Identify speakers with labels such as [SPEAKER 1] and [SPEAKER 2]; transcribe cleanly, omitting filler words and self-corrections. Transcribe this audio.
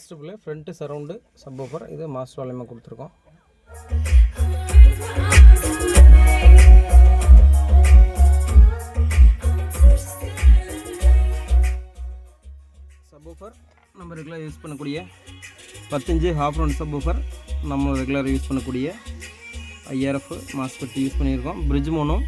[SPEAKER 1] Adjustable front surround subwoofer. இது master வால்யூமாக கொடுத்துருக்கோம். சப்வூஃபர் நம்ம ரெகுலர் யூஸ் பண்ணக்கூடிய 10 இன்ச்சு ஹாஃப் ரவுண்ட் சப்வூஃபர். நம்ம ரெகுலர் யூஸ் பண்ணக்கூடிய IRF மாஸ்பெட் யூஸ் பண்ணியிருக்கோம். Bridge mono